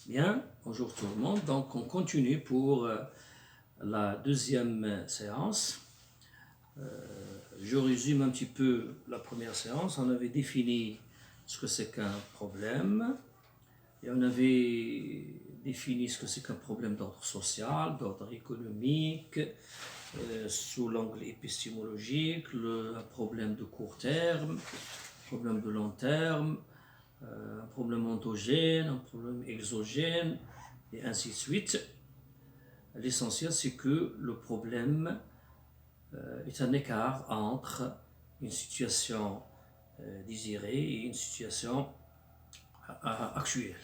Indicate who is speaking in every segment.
Speaker 1: Bien, bonjour tout le monde. Donc, on continue pour la deuxième séance. Je résume un petit peu la première séance. On avait défini ce que c'est qu'un problème et on avait défini ce que c'est qu'un problème d'ordre social, d'ordre économique, sous l'angle épistémologique, un problème de court terme, un problème de long terme, un problème endogène, un problème exogène, et ainsi de suite. L'essentiel, c'est que le problème est un écart entre une situation désirée et une situation actuelle.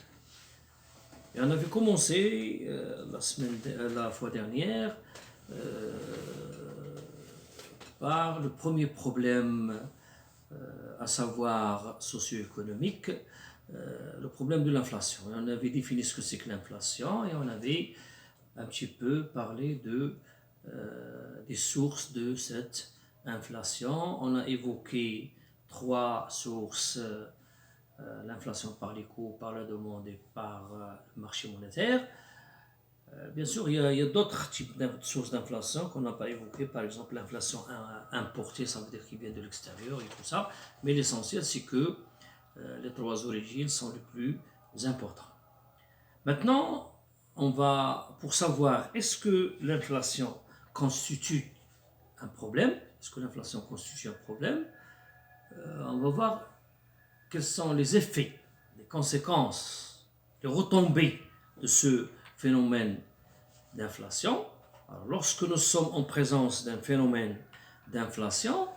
Speaker 1: Et on avait commencé la fois dernière par le premier problème, à savoir socio-économique, le problème de l'inflation. Et on avait défini ce que c'est que l'inflation et on avait un petit peu parlé des sources de cette inflation. On a évoqué trois sources, l'inflation par les coûts, par la demande et par le marché monétaire. Bien sûr, il y a d'autres types de sources d'inflation qu'on n'a pas évoquées, par exemple l'inflation importée, ça veut dire qu'il vient de l'extérieur et tout ça, mais l'essentiel c'est que les trois origines sont les plus importantes. Maintenant, on va, pour savoir est-ce que l'inflation constitue un problème, est-ce que l'inflation constitue un problème, on va voir quels sont les effets, les conséquences, les retombées de ce phénomène d'inflation. Alors, lorsque nous sommes en présence d'un phénomène d'inflation,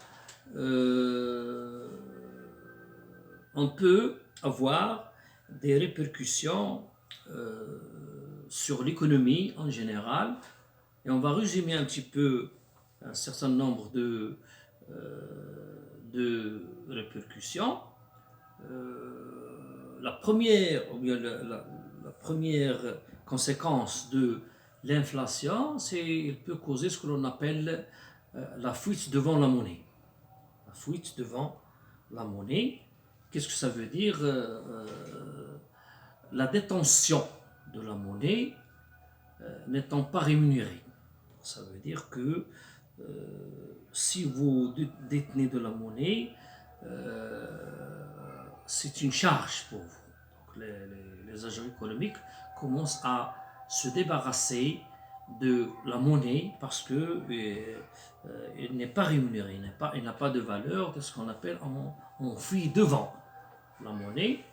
Speaker 1: on peut avoir des répercussions sur l'économie en général. Et on va résumer un petit peu un certain nombre de répercussions. La première conséquence de l'inflation, elle peut causer ce que l'on appelle la fuite devant la monnaie. La fuite devant la monnaie, qu'est-ce que ça veut dire? La détention de la monnaie n'étant pas rémunérée. Ça veut dire que si vous détenez de la monnaie, c'est une charge pour vous. Donc les agents économiques commencent à se débarrasser de la monnaie parce que il n'est pas rémunéré, il n'a pas de valeur, de ce qu'on appelle on fuit devant la monnaie.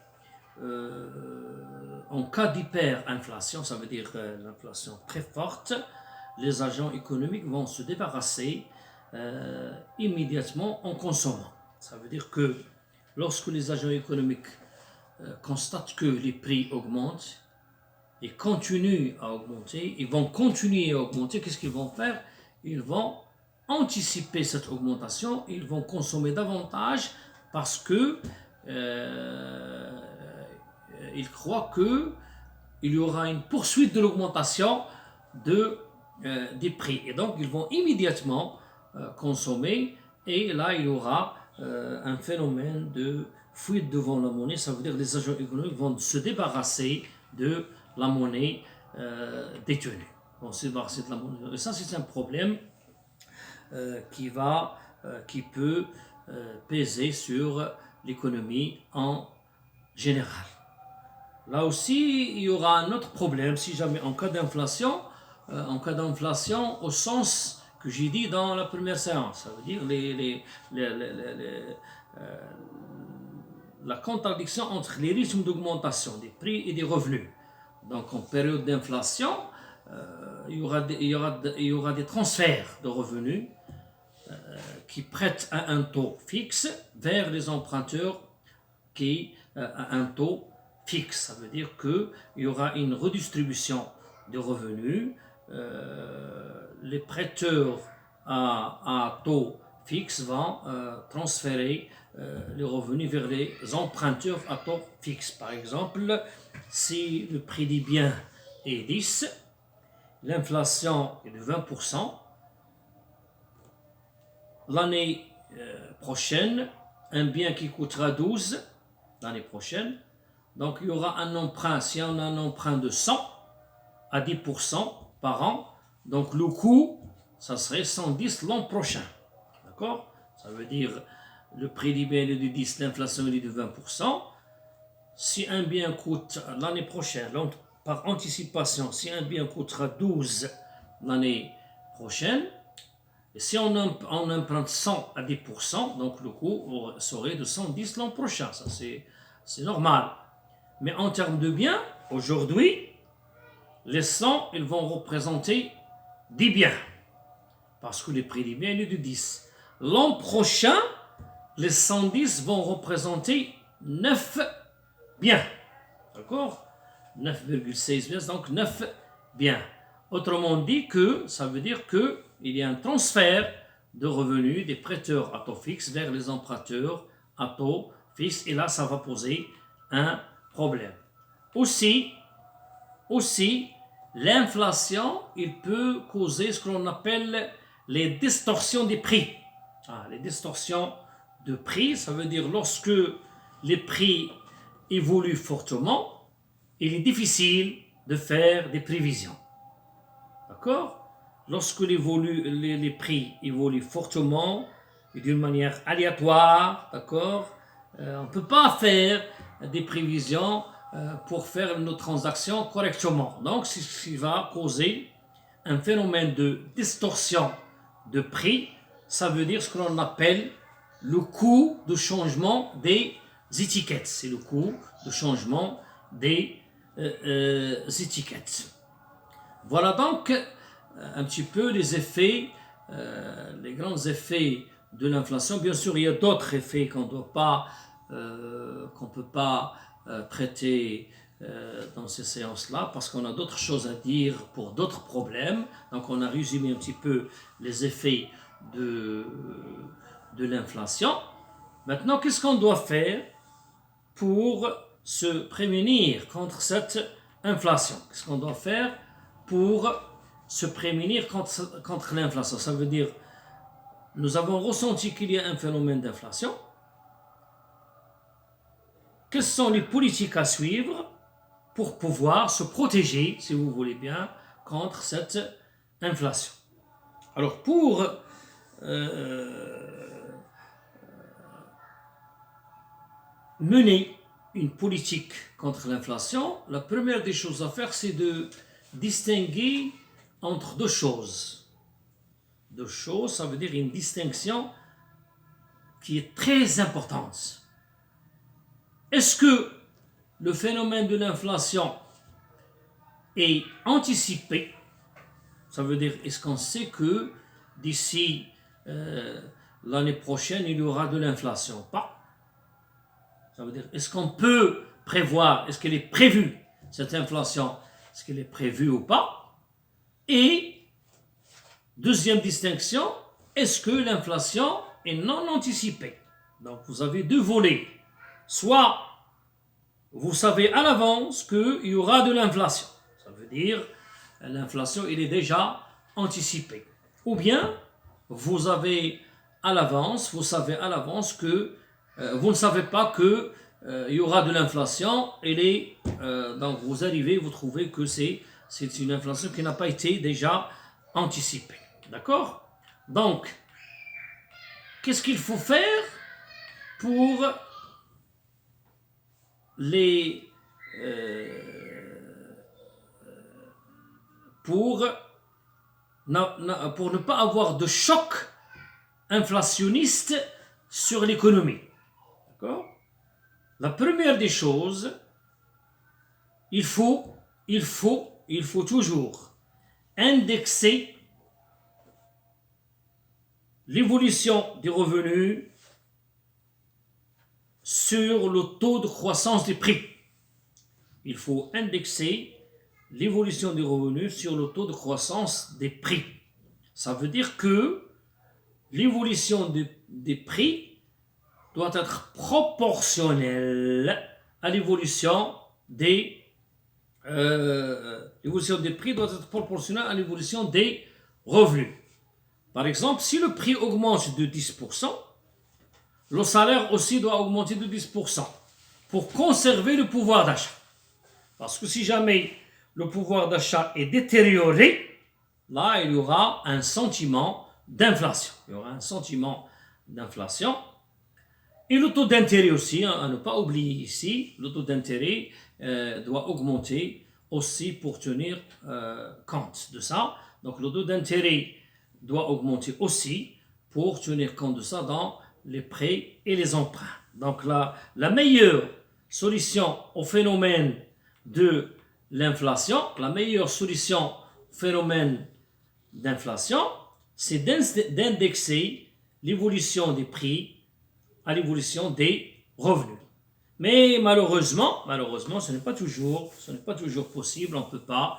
Speaker 1: En cas d'hyperinflation, ça veut dire l'inflation très forte, les agents économiques vont se débarrasser immédiatement en consommant. Ça veut dire que lorsque les agents économiques constatent que les prix augmentent et continuent à augmenter, ils vont continuer à augmenter, qu'est-ce qu'ils vont faire? Ils vont anticiper cette augmentation, ils vont consommer davantage parce que ils croient qu'il y aura une poursuite de l'augmentation des prix. Et donc, ils vont immédiatement consommer et là, il y aura un phénomène de fuite devant la monnaie. Ça veut dire que les agents économiques vont se débarrasser de la monnaie détenue. Vont se débarrasser de la monnaie. Et ça, c'est un problème qui peut peser sur l'économie en général. Là aussi, il y aura un autre problème si jamais en cas d'inflation, au sens que j'ai dit dans la première séance, ça veut dire la contradiction entre les rythmes d'augmentation des prix et des revenus. Donc en période d'inflation, il y aura des transferts de revenus qui prêtent à un taux fixe vers les emprunteurs qui à un taux fixe. Ça veut dire qu'il y aura une redistribution des revenus. Les prêteurs à taux fixe vont transférer les revenus vers les emprunteurs à taux fixe. Par exemple, si le prix des biens est 10, l'inflation est de 20%, l'année prochaine, un bien qui coûtera 12, l'année prochaine, Donc il y aura un emprunt, si on a un emprunt de 100 à 10% par an, donc le coût, ça serait 110 l'an prochain. D'accord? Ça veut dire le prix du bien est de 10, l'inflation est de 20%. Si un bien coûte l'année prochaine, donc par anticipation, si un bien coûtera 12 l'année prochaine, et si on emprunte 100 à 10%, donc le coût serait de 110 l'an prochain. Ça, c'est normal. Mais en termes de biens, aujourd'hui, les 100, ils vont représenter 10 biens. Parce que le prix des biens est de 10. L'an prochain, les 110 vont représenter 9 biens. D'accord? 9,6 biens, donc 9 biens. Autrement dit que ça veut dire qu'il y a un transfert de revenus des prêteurs à taux fixe vers les emprunteurs à taux fixe. Et là, ça va poser un problème. Aussi, l'inflation, il peut causer ce que l'on appelle les distorsions des prix. Les distorsions de prix, ça veut dire lorsque les prix évoluent fortement, il est difficile de faire des prévisions. D'accord? Lorsque les prix évoluent fortement et d'une manière aléatoire, d'accord, on ne peut pas faire des prévisions pour faire nos transactions correctement. Donc, c'est ce qui va causer un phénomène de distorsion de prix. Ça veut dire ce que l'on appelle le coût de changement des étiquettes. C'est le coût de changement des étiquettes. Voilà donc un petit peu les effets, les grands effets de l'inflation. Bien sûr, il y a d'autres effets qu'on ne peut pas traiter dans ces séances-là, parce qu'on a d'autres choses à dire pour d'autres problèmes. Donc on a résumé un petit peu les effets de l'inflation. Maintenant, qu'est-ce qu'on doit faire pour se prémunir contre cette inflation? Qu'est-ce qu'on doit faire pour se prémunir contre l'inflation? Ça veut dire, nous avons ressenti qu'il y a un phénomène d'inflation. Quelles sont les politiques à suivre pour pouvoir se protéger, si vous voulez bien, contre cette inflation? Alors, pour mener une politique contre l'inflation, la première des choses à faire, c'est de distinguer entre deux choses. Deux choses, ça veut dire une distinction qui est très importante. Est-ce que le phénomène de l'inflation est anticipé? Ça veut dire, est-ce qu'on sait que d'ici l'année prochaine, il y aura de l'inflation? Pas. Ça veut dire, est-ce qu'on peut prévoir, est-ce qu'elle est prévue, cette inflation, est-ce qu'elle est prévue ou pas? Et, deuxième distinction, est-ce que l'inflation est non anticipée? Donc, vous avez deux volets. Soit, vous savez à l'avance qu'il y aura de l'inflation. Ça veut dire, l'inflation, elle est déjà anticipée. Ou bien, vous savez à l'avance que vous ne savez pas que il y aura de l'inflation. Donc vous arrivez, vous trouvez que c'est une inflation qui n'a pas été déjà anticipée. D'accord? Donc, qu'est-ce qu'il faut faire pour ne pas avoir de choc inflationniste sur l'économie? D'accord? La première des choses, il faut toujours indexer l'évolution des revenus sur le taux de croissance des prix. Il faut indexer l'évolution des revenus sur le taux de croissance des prix. Ça veut dire que l'évolution des prix doit être proportionnelle à l'évolution des prix doit être proportionnelle à l'évolution des revenus. Par exemple, si le prix augmente de 10%, le salaire aussi doit augmenter de 10%. pour conserver le pouvoir d'achat. Parce que si jamais le pouvoir d'achat est détérioré, là, il y aura un sentiment d'inflation. Il y aura un sentiment d'inflation. Et le taux d'intérêt aussi, à ne pas oublier ici, le taux d'intérêt doit augmenter aussi pour tenir compte de ça. Donc le taux d'intérêt doit augmenter aussi pour tenir compte de ça dans les prêts et les emprunts. Donc la meilleure solution au phénomène de l'inflation, la meilleure solution au phénomène d'inflation, c'est d'indexer l'évolution des prix à l'évolution des revenus. Mais malheureusement, ce n'est pas toujours possible. On ne peut pas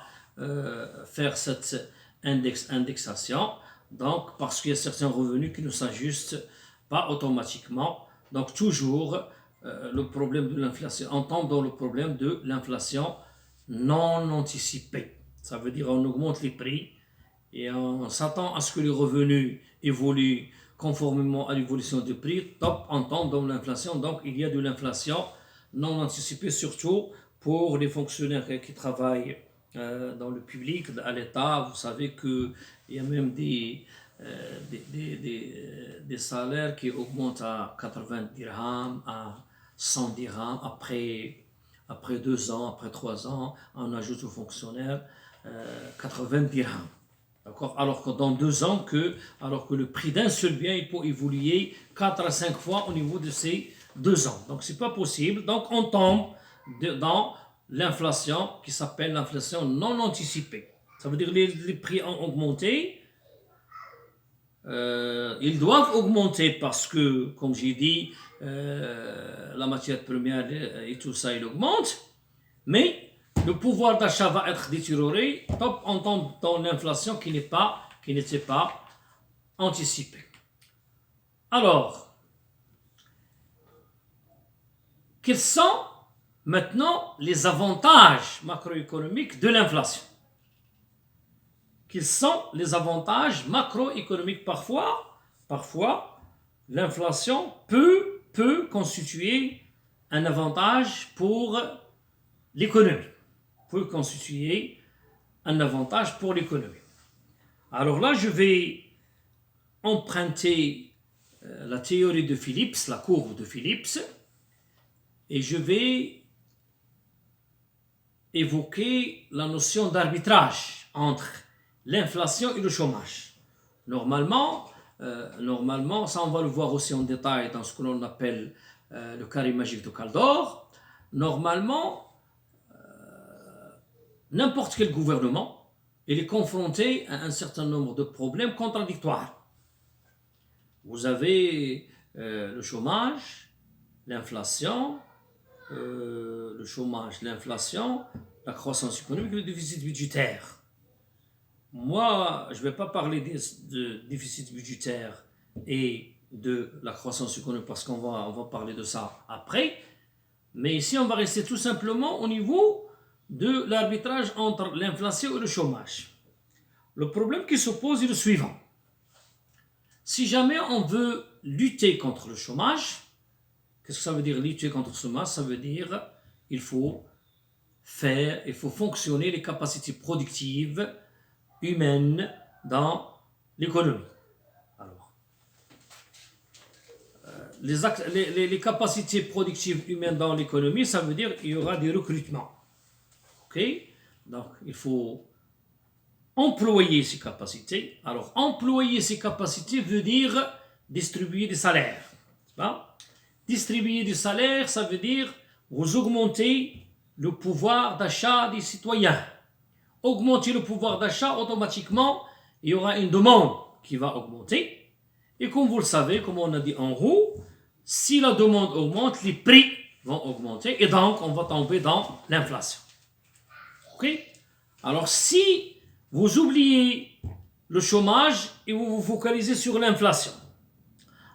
Speaker 1: faire cette indexation. Donc, parce qu'il y a certains revenus qui ne s'ajustent pas automatiquement. Donc, toujours le problème de l'inflation. On tombe dans le problème de l'inflation non anticipée. Ça veut dire on augmente les prix et on s'attend à ce que les revenus évoluent conformément à l'évolution du prix. Top, on tombe dans l'inflation. Donc, il y a de l'inflation non anticipée, surtout pour les fonctionnaires qui travaillent dans le public, à l'État. Vous savez qu'il y a même des salaires qui augmentent à 80 dirhams, à 100 dirhams. Après 2 ans, après 3 ans, on ajoute aux fonctionnaires 80 dirhams. D'accord? Alors que dans 2 ans, alors que le prix d'un seul bien, il peut évoluer 4 à 5 fois au niveau de ces 2 ans. Donc, ce n'est pas possible. Donc, on tombe dans l'inflation qui s'appelle l'inflation non anticipée. Ça veut dire que les prix ont augmenté. Ils doivent augmenter parce que, comme j'ai dit, la matière première et tout ça, il augmente. Mais le pouvoir d'achat va être détérioré. Top, on tombe dans l'inflation qui n'était pas anticipée. Alors, quels sont maintenant les avantages macroéconomiques de l'inflation? Quels sont les avantages macroéconomiques? Parfois, l'inflation peut constituer un avantage pour l'économie. Peut constituer un avantage pour l'économie. Alors là, je vais emprunter la théorie de Phillips, la courbe de Phillips, et je vais évoquer la notion d'arbitrage entre l'inflation et le chômage. Normalement, ça on va le voir aussi en détail dans ce que l'on appelle le carré magique de Kaldor. Normalement, n'importe quel gouvernement, il est confronté à un certain nombre de problèmes contradictoires. Vous avez le chômage, l'inflation, la croissance économique et le déficit budgétaire. Moi, je ne vais pas parler de déficit budgétaire et de la croissance économique parce qu'on va parler de ça après. Mais ici, on va rester tout simplement au niveau de l'arbitrage entre l'inflation et le chômage. Le problème qui se pose est le suivant. Si jamais on veut lutter contre le chômage, qu'est-ce que ça veut dire lutter contre le chômage? Ça veut dire il faut fonctionner les capacités productives humaines dans l'économie. Alors, les capacités productives humaines dans l'économie, ça veut dire qu'il y aura des recrutements. Ok? Donc, il faut employer ces capacités. Alors, employer ces capacités veut dire distribuer des salaires. C'est pas? Distribuer du salaire, ça veut dire vous augmentez le pouvoir d'achat des citoyens. Augmenter le pouvoir d'achat, automatiquement, il y aura une demande qui va augmenter. Et comme vous le savez, comme on a dit en haut, si la demande augmente, les prix vont augmenter et donc on va tomber dans l'inflation. Ok? Alors si vous oubliez le chômage et vous vous focalisez sur l'inflation,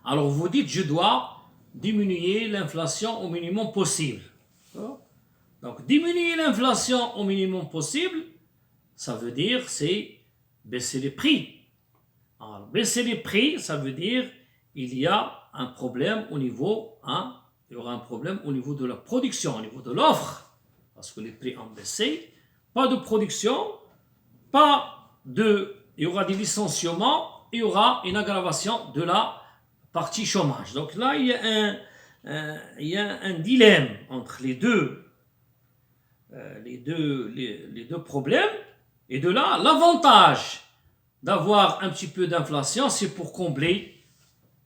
Speaker 1: alors vous dites je dois diminuer l'inflation au minimum possible. Donc diminuer l'inflation au minimum possible, ça veut dire c'est baisser les prix. Alors baisser les prix, ça veut dire il y a un problème au niveau il y aura un problème au niveau de la production, au niveau de l'offre, parce que les prix ont baissé. Pas de production, il y aura des licenciements, il y aura une aggravation de la partie chômage. Donc là, il y a un dilemme entre les deux problèmes. Et de là, l'avantage d'avoir un petit peu d'inflation, c'est pour combler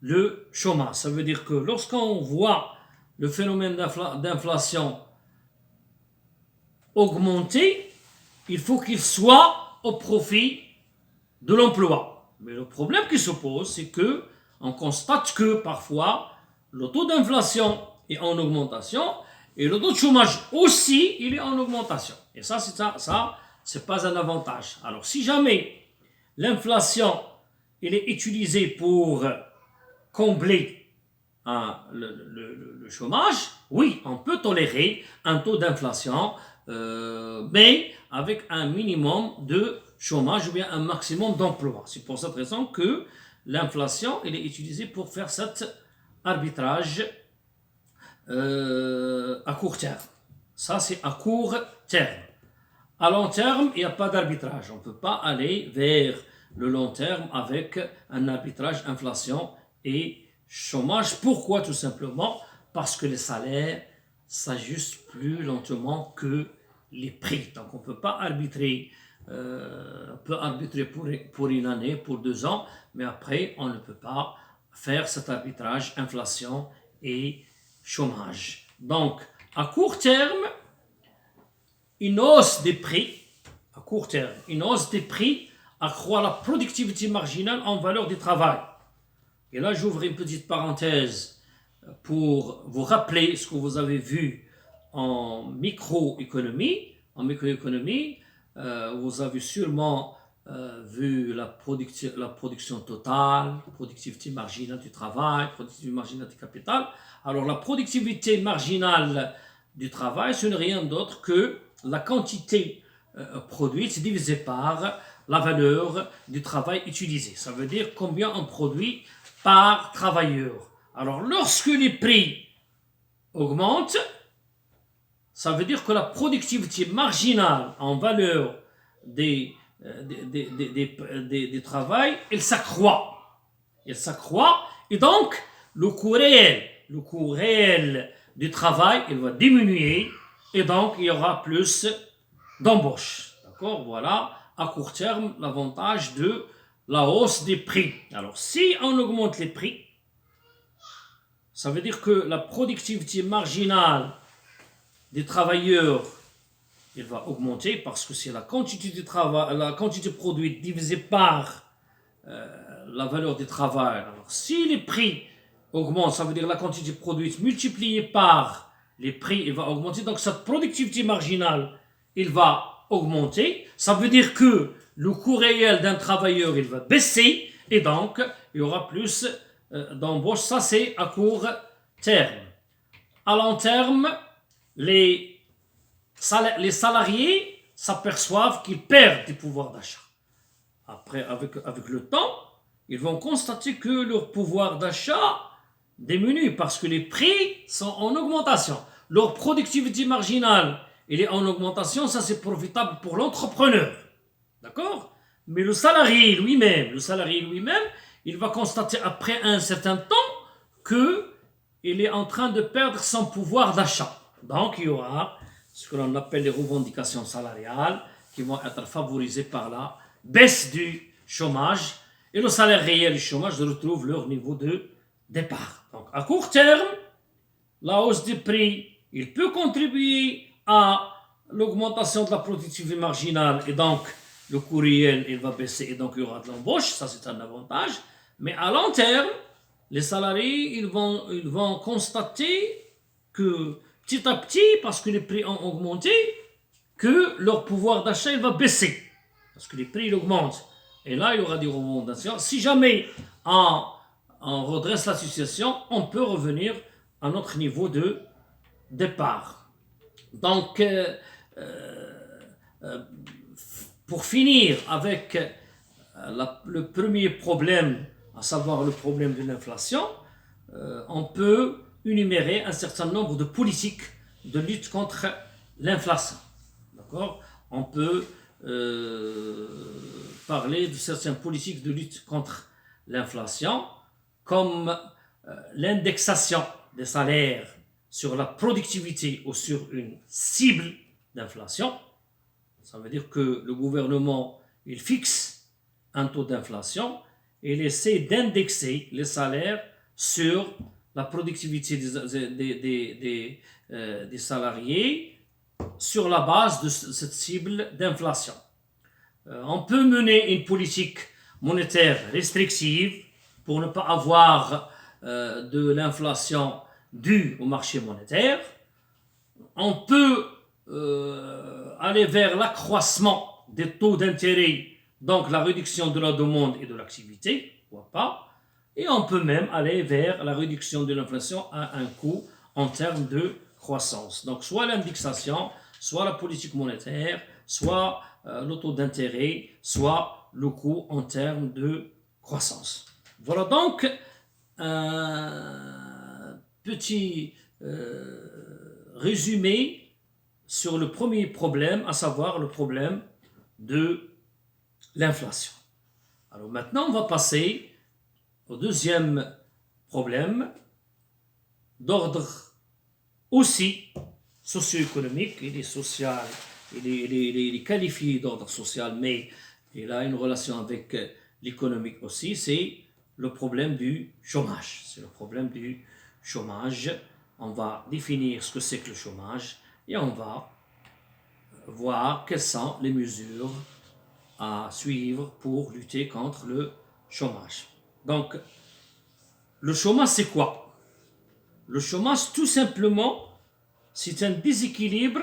Speaker 1: le chômage. Ça veut dire que lorsqu'on voit le phénomène d'inflation augmenter, il faut qu'il soit au profit de l'emploi. Mais le problème qui se pose, c'est que on constate que parfois le taux d'inflation est en augmentation et le taux de chômage aussi, il est en augmentation. Et ça, c'est pas un avantage. Alors, si jamais l'inflation, elle est utilisée pour combler le chômage, oui, on peut tolérer un taux d'inflation, mais avec un minimum de chômage ou bien un maximum d'emploi. C'est pour cette raison que l'inflation, elle est utilisée pour faire cet arbitrage à court terme. Ça, c'est à court terme. À long terme, il n'y a pas d'arbitrage. On ne peut pas aller vers le long terme avec un arbitrage inflation et chômage. Pourquoi? Tout simplement parce que les salaires s'ajustent plus lentement que les prix. Donc on ne peut pas arbitrer. On peut arbitrer pour une année, pour 2 ans, mais après on ne peut pas faire cet arbitrage inflation et chômage. Donc à court terme, une hausse des prix, à court terme, une hausse des prix accroît la productivité marginale en valeur du travail. Et là, j'ouvre une petite parenthèse pour vous rappeler ce que vous avez vu en microéconomie. En microéconomie, vous avez sûrement vu la production totale, productivité marginale du travail, productivité marginale du capital. Alors, la productivité marginale du travail, ce n'est rien d'autre que la quantité produite divisée par la valeur du travail utilisé. Ça veut dire combien on produit par travailleur. Alors, lorsque les prix augmentent, ça veut dire que la productivité marginale en valeur des travail, elle s'accroît. Elle s'accroît et donc le coût réel du travail, il va diminuer et donc il y aura plus d'embauches. D'accord? Voilà, à court terme, l'avantage de la hausse des prix. Alors, si on augmente les prix, ça veut dire que la productivité marginale des travailleurs, elle va augmenter parce que c'est la quantité de travail, la quantité produite divisée par la valeur du travail. Alors, si les prix augmentent, ça veut dire la quantité produite multipliée par les prix, il va augmenter. Donc, cette productivité marginale, il va augmenter. Ça veut dire que le coût réel d'un travailleur, il va baisser et donc, il y aura plus d'embauche. Ça, c'est à court terme. À long terme, les salariés s'aperçoivent qu'ils perdent du pouvoir d'achat. Après, avec le temps, ils vont constater que leur pouvoir d'achat diminue parce que les prix sont en augmentation. Leur productivité marginale, elle est en augmentation, ça c'est profitable pour l'entrepreneur. D'accord? Mais le salarié lui-même, il va constater après un certain temps qu'il est en train de perdre son pouvoir d'achat. Donc il y aura ce que l'on appelle les revendications salariales qui vont être favorisées par la baisse du chômage et le salaire réel du chômage retrouve leur niveau de départ. Donc à court terme, la hausse des prix, il peut contribuer à l'augmentation de la productivité marginale et donc le coût réel il va baisser et donc il y aura de l'embauche, ça c'est un avantage. Mais à long terme, les salariés ils vont constater que petit à petit, parce que les prix ont augmenté, que leur pouvoir d'achat il va baisser. Parce que les prix ils augmentent. Et là, il y aura des revendications. Si jamais on redresse la situation, on peut revenir à notre niveau de départ. Donc, pour finir avec le premier problème, à savoir le problème de l'inflation, on peut énumérer un certain nombre de politiques de lutte contre l'inflation. D'accord? On peut parler de certaines politiques de lutte contre l'inflation, comme l'indexation des salaires sur la productivité ou sur une cible d'inflation. Ça veut dire que le gouvernement, il fixe un taux d'inflation et il essaie d'indexer les salaires sur la productivité des salariés sur la base de cette cible d'inflation. On peut mener une politique monétaire restrictive pour ne pas avoir de l'inflation due au marché monétaire. On peut aller vers l'accroissement des taux d'intérêt, donc la réduction de la demande et de l'activité, pourquoi pas. Et on peut même aller vers la réduction de l'inflation à un coût en termes de croissance. Donc soit l'indexation, soit la politique monétaire, soit le taux d'intérêt, soit le coût en termes de croissance. Voilà donc un petit résumé sur le premier problème, à savoir le problème de l'inflation. Alors maintenant, on va passer au deuxième problème d'ordre aussi socio-économique. Il est social, il est qualifié d'ordre social, mais il a une relation avec l'économique aussi. C'est le problème du chômage. C'est le problème du chômage. On va définir ce que c'est que le chômage et on va voir quelles sont les mesures à suivre pour lutter contre le chômage. Donc, le chômage, c'est quoi? Le chômage, tout simplement, c'est un déséquilibre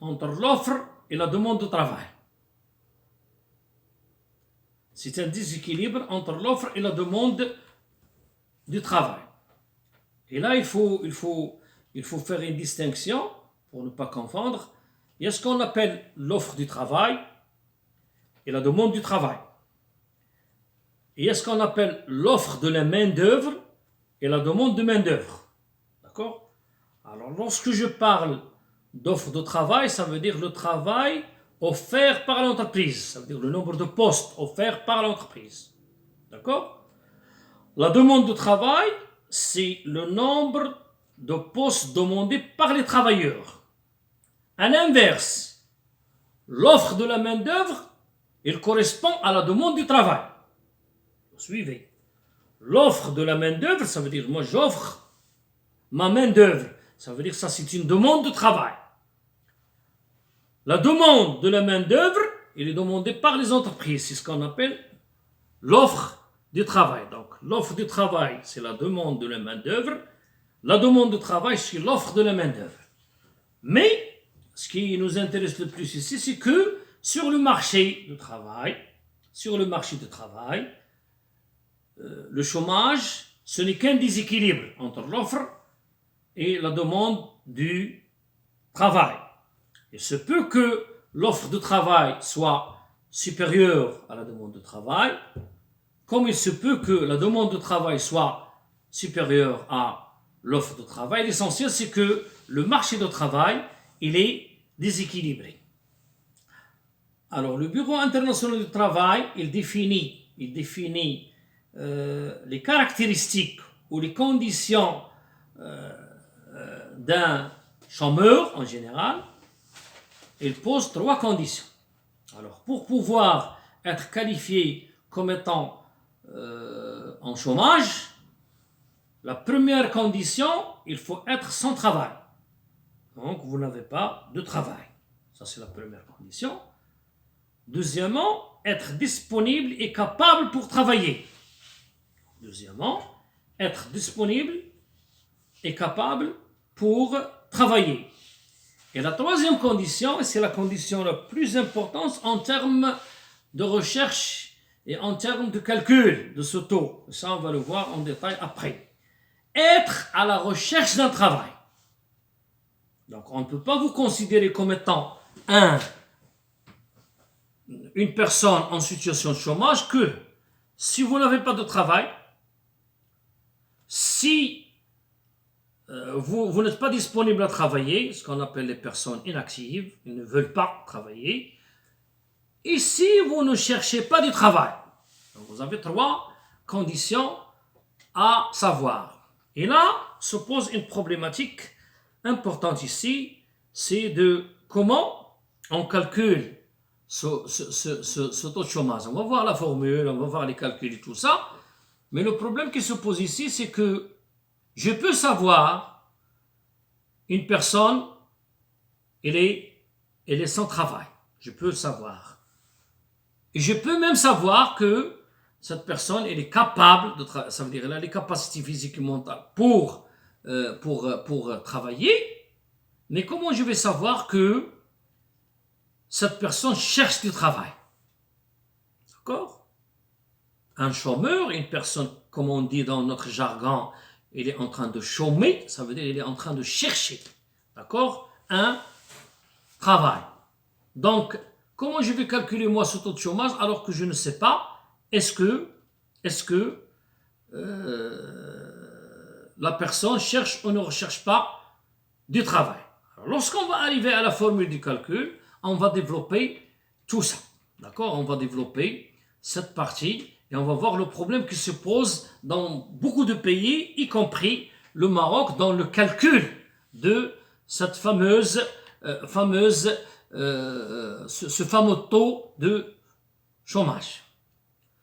Speaker 1: entre l'offre et la demande de travail. C'est un déséquilibre entre l'offre et la demande du travail. Et là, il faut faire une distinction pour ne pas confondre. Il y a ce qu'on appelle l'offre du travail et la demande du travail. Et il y a ce qu'on appelle l'offre de la main-d'œuvre et la demande de main-d'œuvre. D'accord? Alors, lorsque je parle d'offre de travail, ça veut dire le travail offert par l'entreprise. Ça veut dire le nombre de postes offerts par l'entreprise. D'accord? La demande de travail, c'est le nombre de postes demandés par les travailleurs. À l'inverse, l'offre de la main-d'œuvre, elle correspond à la demande du travail. Vous suivez? L'offre de la main-d'œuvre, ça veut dire moi j'offre ma main-d'œuvre. Ça veut dire ça c'est une demande de travail. La demande de la main-d'œuvre, elle est demandée par les entreprises. C'est ce qu'on appelle l'offre du travail. Donc l'offre du travail, c'est la demande de la main-d'œuvre. La demande de travail, c'est l'offre de la main-d'œuvre. Mais ce qui nous intéresse le plus ici, c'est que sur le marché du travail, le chômage, ce n'est qu'un déséquilibre entre l'offre et la demande du travail. Il se peut que l'offre de travail soit supérieure à la demande de travail, comme il se peut que la demande de travail soit supérieure à l'offre de travail. L'essentiel, c'est que le marché du travail, il est déséquilibré. Alors, le Bureau international du travail, il définit les caractéristiques ou les conditions d'un chômeur en général. Il pose 3 conditions. Alors, pour pouvoir être qualifié comme étant en chômage, la première condition, il faut être sans travail. Donc, vous n'avez pas de travail. Ça, c'est la première condition. Deuxièmement, être disponible et capable pour travailler. Deuxièmement, être disponible et capable pour travailler. Et la troisième condition, et c'est la condition la plus importante en termes de recherche et en termes de calcul de ce taux. Ça, on va le voir en détail après. Être à la recherche d'un travail. Donc, on ne peut pas vous considérer comme étant une personne en situation de chômage que si vous n'avez pas de travail, si vous n'êtes pas disponible à travailler, ce qu'on appelle les personnes inactives, ils ne veulent pas travailler. Ici, vous ne cherchez pas du travail. Donc, vous avez 3 conditions à savoir. Et là, se pose une problématique importante ici, c'est de comment on calcule ce taux de chômage. On va voir la formule, on va voir les calculs et tout ça. Mais le problème qui se pose ici, c'est que je peux savoir une personne, elle est sans travail. Je peux le savoir. Et je peux même savoir que cette personne, elle est capable de travailler. Ça veut dire qu'elle a les capacités physiques et mentales pour travailler. Mais comment je vais savoir que cette personne cherche du travail? D'accord? Un chômeur, une personne, comme on dit dans notre jargon, il est en train de chômer, ça veut dire qu'il est en train de chercher, d'accord, un travail. Donc, comment je vais calculer moi ce taux de chômage alors que je ne sais pas, est-ce que la personne cherche ou ne recherche pas du travail? Alors, lorsqu'on va arriver à la formule du calcul, on va développer tout ça, d'accord? On va développer cette partie et on va voir le problème qui se pose dans beaucoup de pays, y compris le Maroc, dans le calcul de cette ce fameux taux de chômage.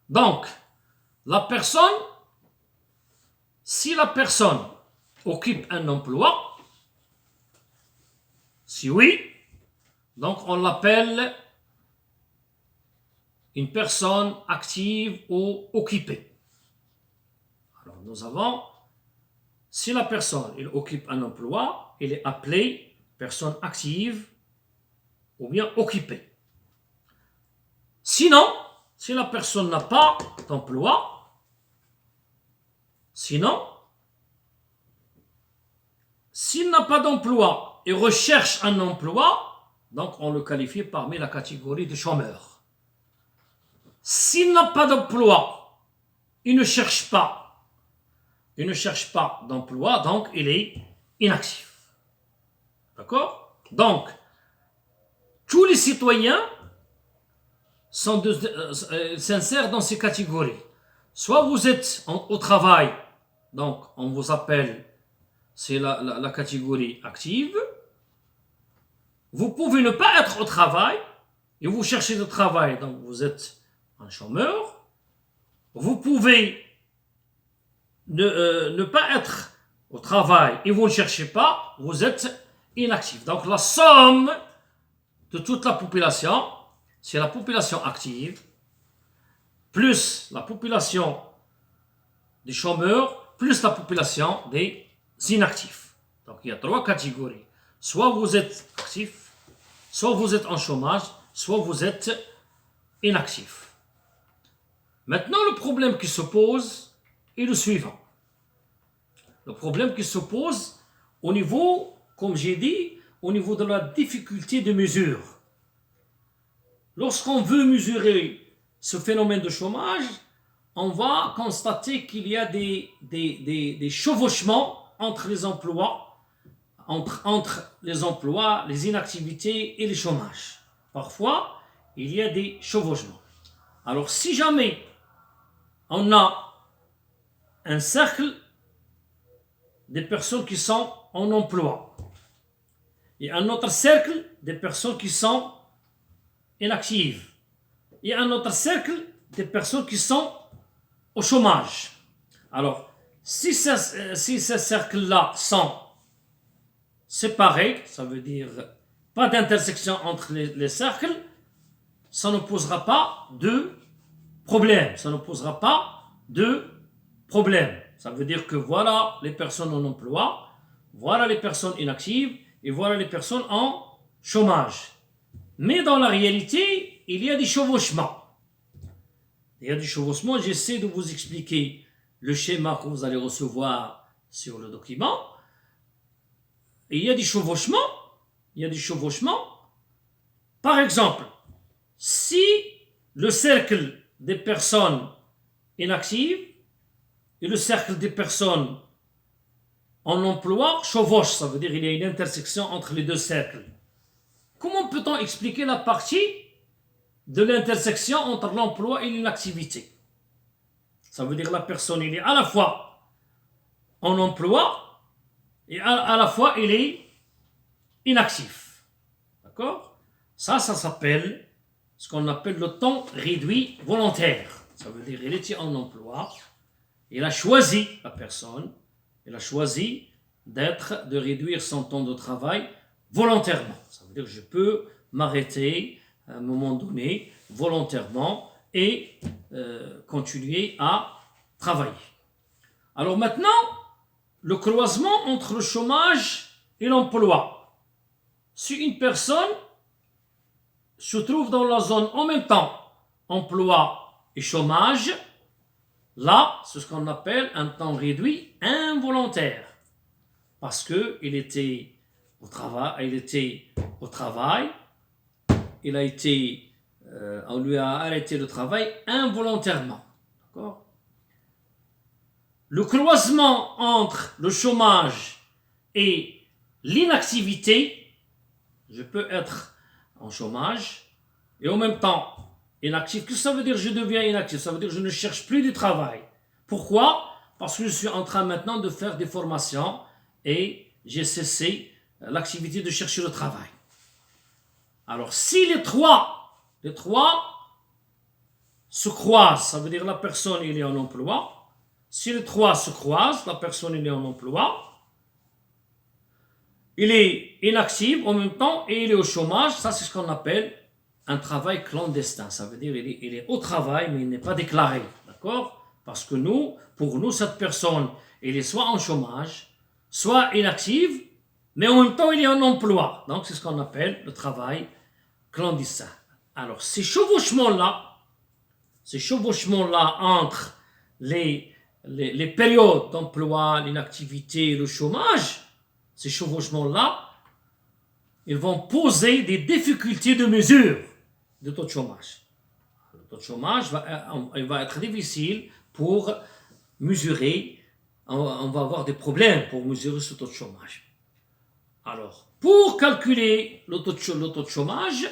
Speaker 1: Donc, si la personne occupe un emploi, si oui, donc on l'appelle une personne active ou occupée. Alors nous avons, si la personne elle occupe un emploi, elle est appelée personne active ou bien occupée. Sinon, si la personne n'a pas d'emploi, s'il n'a pas d'emploi et recherche un emploi, donc on le qualifie parmi la catégorie de chômeurs. S'il n'a pas d'emploi, il ne cherche pas d'emploi, donc il est inactif. D'accord? Donc, tous les citoyens s'insèrent dans ces catégories. Soit vous êtes au travail, donc on vous appelle, c'est la catégorie active. Vous pouvez ne pas être au travail et vous cherchez du travail, donc vous êtes un chômeur. Vous pouvez ne pas être au travail et vous ne cherchez pas, vous êtes inactif. Donc la somme de toute la population, c'est la population active, plus la population des chômeurs, plus la population des inactifs. Donc il y a 3 catégories. Soit vous êtes actif, soit vous êtes en chômage, soit vous êtes inactif. Maintenant, le problème qui se pose est le suivant. Le problème qui se pose au niveau, comme j'ai dit, au niveau de la difficulté de mesure. Lorsqu'on veut mesurer ce phénomène de chômage, on va constater qu'il y a des chevauchements entre les emplois, entre les emplois, les inactivités et les chômages. Parfois, il y a des chevauchements. Alors, si jamais on a un cercle des personnes qui sont en emploi et un autre cercle des personnes qui sont inactives et un autre cercle des personnes qui sont au chômage. Alors, si ces cercles-là sont séparés, ça veut dire pas d'intersection entre les cercles, ça ne posera pas de problème. Ça ne posera pas de problème. Ça veut dire que voilà les personnes en emploi, voilà les personnes inactives et voilà les personnes en chômage. Mais dans la réalité, il y a des chevauchements. Il y a des chevauchements. J'essaie de vous expliquer le schéma que vous allez recevoir sur le document. Et il y a des chevauchements. Par exemple, si le cercle des personnes inactives et le cercle des personnes en emploi chevauche, ça veut dire qu'il y a une intersection entre les deux cercles. Comment peut-on expliquer la partie de l'intersection entre l'emploi et l'inactivité? Ça veut dire la personne, il est à la fois en emploi et à la fois il est inactif. D'accord? Ça s'appelle ce qu'on appelle le temps réduit volontaire. Ça veut dire qu'il était en emploi, il a choisi, la personne, il a choisi de réduire son temps de travail volontairement. Ça veut dire que je peux m'arrêter à un moment donné volontairement et continuer à travailler. Alors maintenant, le croisement entre le chômage et l'emploi. Si une personne se trouve dans la zone en même temps emploi et chômage, là, c'est ce qu'on appelle un temps réduit involontaire. Parce qu'il était au travail, on lui a arrêté le travail involontairement. D'accord? Le croisement entre le chômage et l'inactivité, je peux être en chômage et en même temps inactif. Qu'est-ce que ça veut dire je deviens inactif? Ça veut dire que je ne cherche plus du travail. Pourquoi? Parce que je suis en train maintenant de faire des formations et j'ai cessé l'activité de chercher le travail. Alors si les trois se croisent, ça veut dire la personne il est en emploi. Si les trois se croisent, la personne il est en emploi, il est inactif en même temps et il est au chômage. Ça c'est ce qu'on appelle un travail clandestin. Ça veut dire il est au travail mais il n'est pas déclaré. D'accord? Parce que pour nous, cette personne, elle est soit en chômage, soit inactive, mais en même temps il est en emploi. Donc c'est ce qu'on appelle le travail clandestin. Alors ces chevauchements-là entre les périodes d'emploi, l'inactivité, le chômage, ces chevauchements-là, ils vont poser des difficultés de mesure de taux de chômage. Le taux de chômage il va être difficile pour mesurer, on va avoir des problèmes pour mesurer ce taux de chômage. Alors, pour calculer le taux de chômage,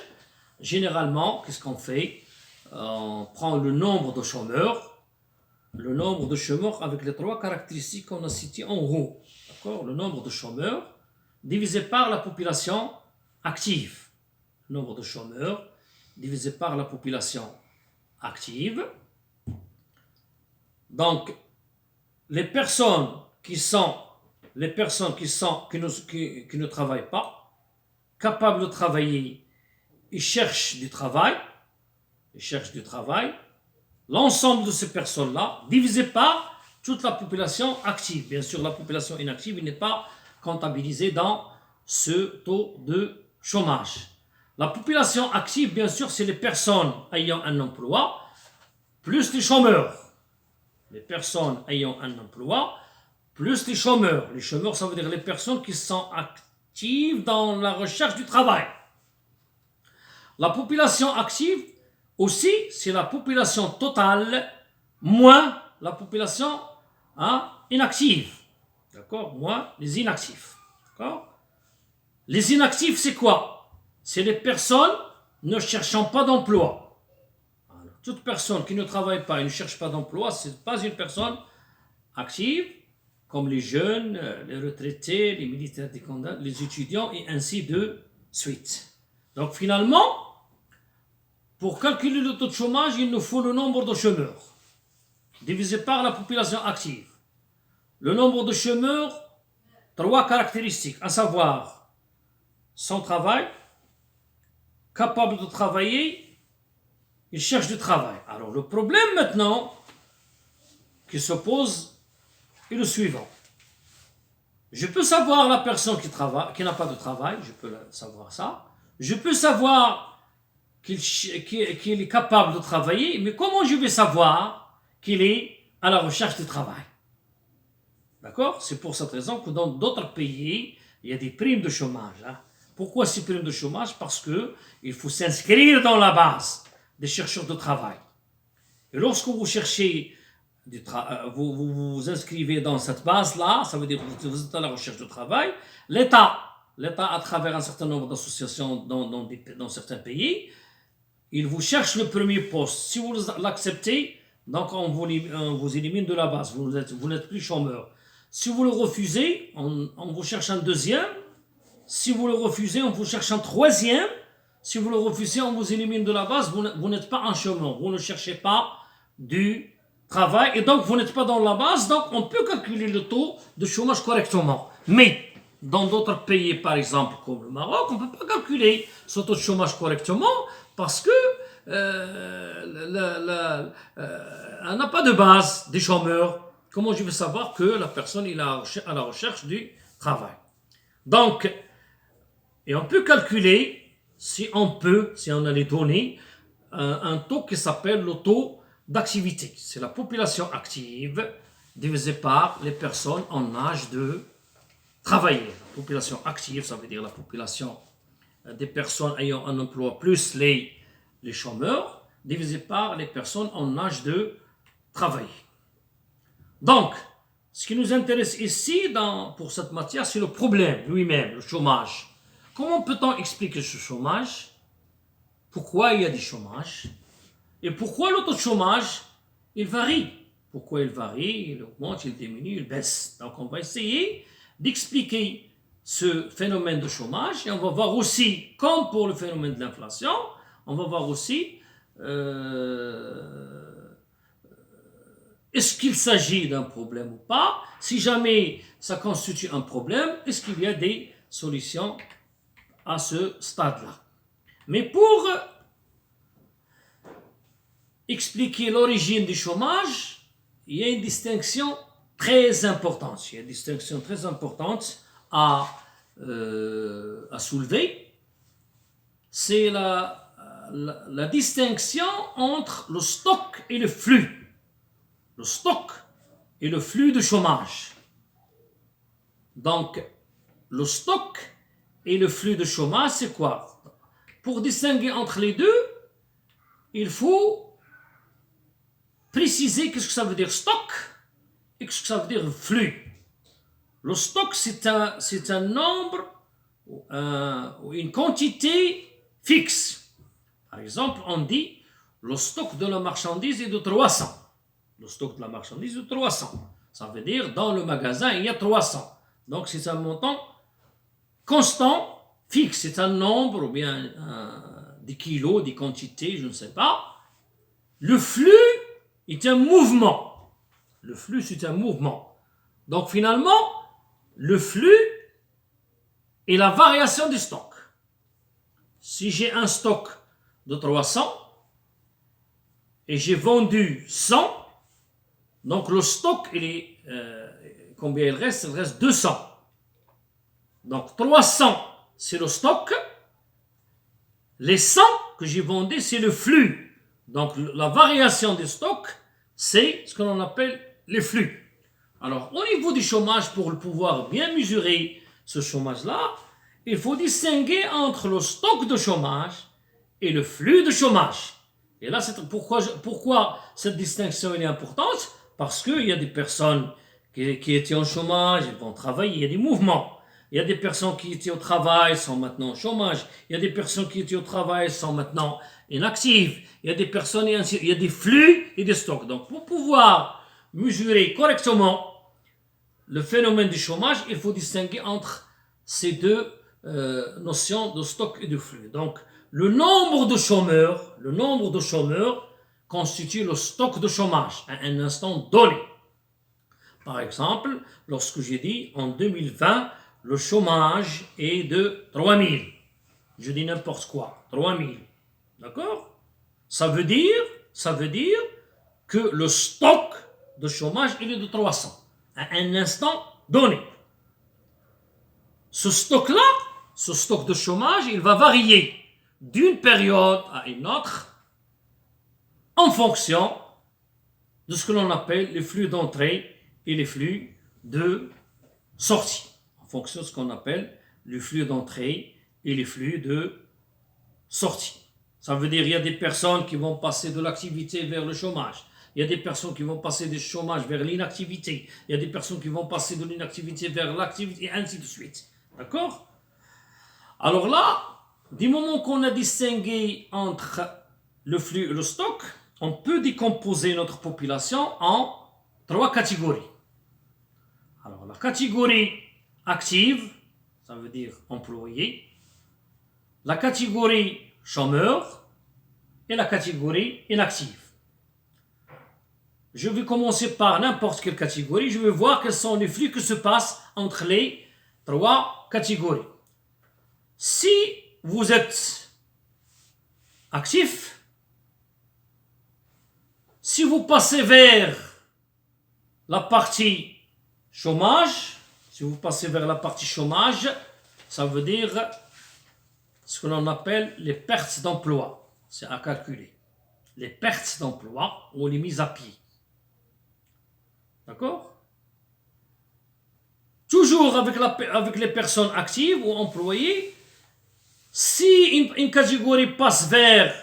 Speaker 1: généralement, qu'est-ce qu'on fait? On prend le nombre de chômeurs avec les trois caractéristiques qu'on a citées en haut. D'accord? Le nombre de chômeurs divisé par la population active. Le nombre de chômeurs divisé par la population active. Donc, les personnes qui ne travaillent pas, capables de travailler, ils cherchent du travail. L'ensemble de ces personnes-là, divisé par toute la population active. Bien sûr, la population inactive n'est pas comptabilisée dans ce taux de chômage. La population active, bien sûr, c'est les personnes ayant un emploi, plus les chômeurs. Les personnes ayant un emploi, plus les chômeurs. Les chômeurs, ça veut dire les personnes qui sont actives dans la recherche du travail. La population active, aussi, c'est la population totale moins la population inactive. D'accord? Moins les inactifs. D'accord? Les inactifs, c'est quoi? C'est les personnes ne cherchant pas d'emploi. Alors, toute personne qui ne travaille pas et ne cherche pas d'emploi, ce n'est pas une personne active, comme les jeunes, les retraités, les militaires décomptés, les étudiants et ainsi de suite. Donc finalement, pour calculer le taux de chômage, il nous faut le nombre de chômeurs divisé par la population active. Le nombre de chômeurs, trois caractéristiques, à savoir sans travail, capable de travailler, il cherche du travail. Alors le problème maintenant qui se pose est le suivant. Je peux savoir la personne qui n'a pas de travail, je peux savoir ça. Je peux savoir qu'il est capable de travailler, mais comment je vais savoir qu'il est à la recherche de travail? D'accord? C'est pour cette raison que dans d'autres pays, il y a des primes de chômage. Pourquoi ces primes de chômage? Parce qu'il faut s'inscrire dans la base des chercheurs de travail. Et lorsque vous cherchez vous vous inscrivez dans cette base-là, ça veut dire que vous êtes à la recherche de travail. L'État, à travers un certain nombre d'associations dans certains pays, il vous cherche le premier poste. Si vous l'acceptez, donc on vous élimine de la base, vous n'êtes plus chômeur. Si vous le refusez, on vous cherche un deuxième. Si vous le refusez, on vous cherche un troisième. Si vous le refusez, on vous élimine de la base, vous n'êtes pas un chômeur, vous ne cherchez pas du travail, et donc vous n'êtes pas dans la base, donc on peut calculer le taux de chômage correctement. Mais dans d'autres pays, par exemple comme le Maroc, on ne peut pas calculer ce taux de chômage correctement parce que on n'a pas de base des chômeurs. Comment je vais savoir que la personne est à la recherche du travail? Donc, et on peut calculer, si on a les données, un taux qui s'appelle le taux d'activité. C'est la population active divisée par les personnes en âge de travailler. La population active, ça veut dire la population des personnes ayant un emploi plus les chômeurs, divisé par les personnes en âge de travailler. Donc, ce qui nous intéresse ici pour cette matière, c'est le problème lui-même, le chômage. Comment peut-on expliquer ce chômage? Pourquoi il y a du chômage? Et pourquoi le taux de chômage, il varie? Pourquoi il varie? Il augmente, il diminue, il baisse. Donc on va essayer d'expliquer ce phénomène de chômage et on va voir aussi, comme pour le phénomène de l'inflation, on va voir aussi est-ce qu'il s'agit d'un problème ou pas? Si jamais ça constitue un problème, est-ce qu'il y a des solutions à ce stade-là? Mais pour expliquer l'origine du chômage, il y a une distinction très importante. Il y a une distinction très importante à soulever. C'est la distinction entre le stock et le flux. Le stock et le flux de chômage. Donc, le stock et le flux de chômage, c'est quoi? Pour distinguer entre les deux, il faut préciser qu'est-ce que ça veut dire stock et qu'est-ce que ça veut dire flux. Le stock, c'est un nombre ou une quantité fixe. Par exemple, on dit le stock de la marchandise est de 300. Le stock de la marchandise est de 300. Ça veut dire dans le magasin, il y a 300. Donc, c'est un montant constant, fixe. C'est un nombre ou bien des kilos, des quantités, je ne sais pas. Le flux est un mouvement. Le flux, c'est un mouvement. Donc, finalement, le flux est la variation du stock. Si j'ai un stock de 300 et j'ai vendu 100, donc le stock, combien il reste? Il reste 200. Donc 300, c'est le stock. Les 100 que j'ai vendus, c'est le flux. Donc la variation du stock, c'est ce que l'on appelle les flux. Alors au niveau du chômage, pour pouvoir bien mesurer ce chômage-là, il faut distinguer entre le stock de chômage et le flux de chômage. Et là, c'est pourquoi cette distinction est importante? Parce qu'il y a des personnes qui étaient en chômage, ils vont travailler, il y a des mouvements. Il y a des personnes qui étaient au travail, sont maintenant au chômage. Il y a des personnes qui étaient au travail, sont maintenant inactives. Il y a des personnes, il y a des flux et des stocks. Donc, pour pouvoir mesurer correctement le phénomène du chômage, il faut distinguer entre ces deux notions de stock et de flux. Donc, le nombre de chômeurs constitue le stock de chômage à un instant donné. Par exemple, lorsque j'ai dit en 2020, le chômage est de 3000. Je dis n'importe quoi, 3000. D'accord? Ça veut dire que le stock de chômage il est de 300 à un instant donné. Ce stock de chômage, il va varier d'une période à une autre en fonction de ce que l'on appelle les flux d'entrée et les flux de sortie. En fonction de ce qu'on appelle les flux d'entrée et les flux de sortie. Ça veut dire qu'il y a des personnes qui vont passer de l'activité vers le chômage. Il y a des personnes qui vont passer du chômage vers l'inactivité. Il y a des personnes qui vont passer de l'inactivité vers l'activité, et ainsi de suite. D'accord? Alors là, du moment qu'on a distingué entre le flux et le stock, on peut décomposer notre population en 3 catégories. Alors la catégorie active, ça veut dire employé, la catégorie chômeur et la catégorie inactive. Je vais commencer par n'importe quelle catégorie, je vais voir quels sont les flux qui se passent entre les 3 catégories. Si vous êtes actif, si vous passez vers la partie chômage, ça veut dire ce que l'on appelle les pertes d'emploi. C'est à calculer. Les pertes d'emploi ou les mises à pied. D'accord? Toujours avec les personnes actives ou employées, si une catégorie passe vers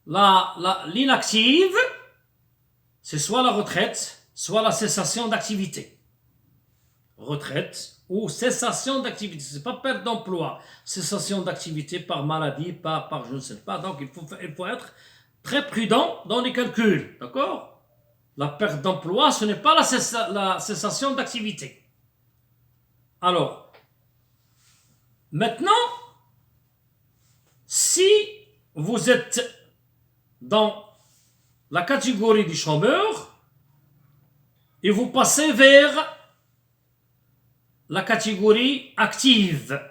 Speaker 1: l'inactive, c'est soit la retraite, soit la cessation d'activité. Retraite ou cessation d'activité. Ce n'est pas perte d'emploi. Cessation d'activité par maladie, par je ne sais pas. Donc il faut être très prudent dans les calculs. D'accord? La perte d'emploi, ce n'est pas la cessation d'activité. Alors, maintenant, si vous êtes dans la catégorie du chômeur et vous passez vers la catégorie active,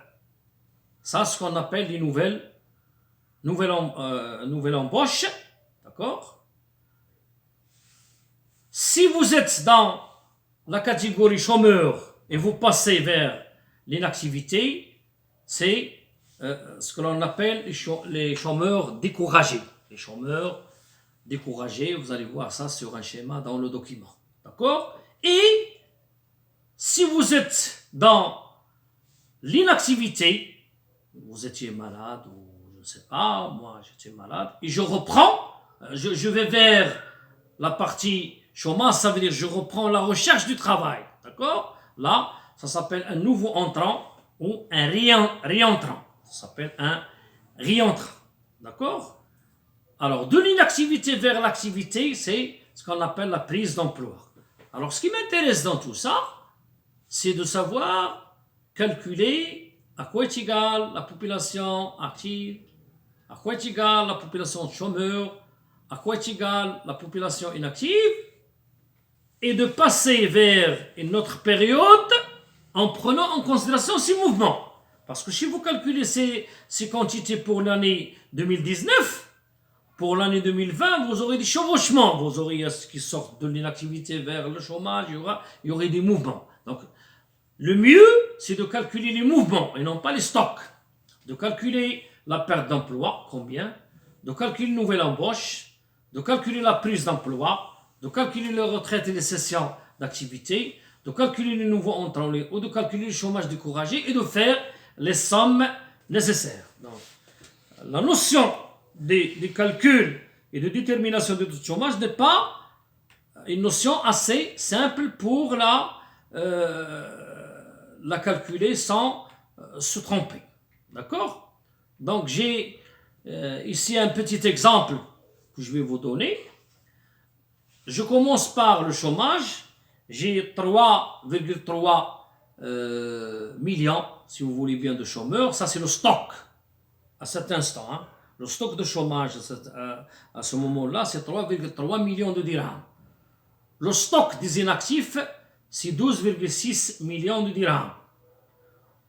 Speaker 1: ça c'est ce qu'on appelle les nouvelles embauches, d'accord? Si vous êtes dans la catégorie chômeur et vous passez vers l'inactivité, c'est ce que l'on appelle les chômeurs découragés. Les chômeurs découragés, vous allez voir ça sur un schéma dans le document. D'accord? Et si vous êtes dans l'inactivité, vous étiez malade ou je ne sais pas, moi j'étais malade, et je reprends, je vais vers la partie chômage, ça veut dire je reprends la recherche du travail. D'accord? Là, ça s'appelle un nouveau entrant ou un réentrant. Ça s'appelle un réentrant. D'accord? Alors, de l'inactivité vers l'activité, c'est ce qu'on appelle la prise d'emploi. Alors, ce qui m'intéresse dans tout ça, c'est de savoir calculer à quoi est égale la population active, à quoi est égale la population chômeur, à quoi est égale la population inactive, et de passer vers une autre période en prenant en considération ces mouvements. Parce que si vous calculez ces quantités pour l'année 2019, pour l'année 2020, vous aurez des chevauchements. Vous aurez ce qui sort de l'inactivité vers le chômage, il y aurait des mouvements. Donc, le mieux, c'est de calculer les mouvements et non pas les stocks. De calculer la perte d'emploi, combien, de calculer une nouvelle embauche, de calculer la prise d'emploi, de calculer les retraites et les cessions d'activité, de calculer les nouveaux entrants ou de calculer le chômage découragé et de faire les sommes nécessaires. Donc, la notion des calculs et de détermination du taux de chômage n'est pas une notion assez simple pour la calculer sans se tromper. D'accord? Donc j'ai ici un petit exemple que je vais vous donner. Je commence par le chômage. J'ai 3,3 millions, si vous voulez bien, de chômeurs. Ça, c'est le stock à cet instant. Hein. Le stock de chômage à ce moment-là, c'est 3,3 millions de dirhams. Le stock des inactifs, c'est 12,6 millions de dirhams.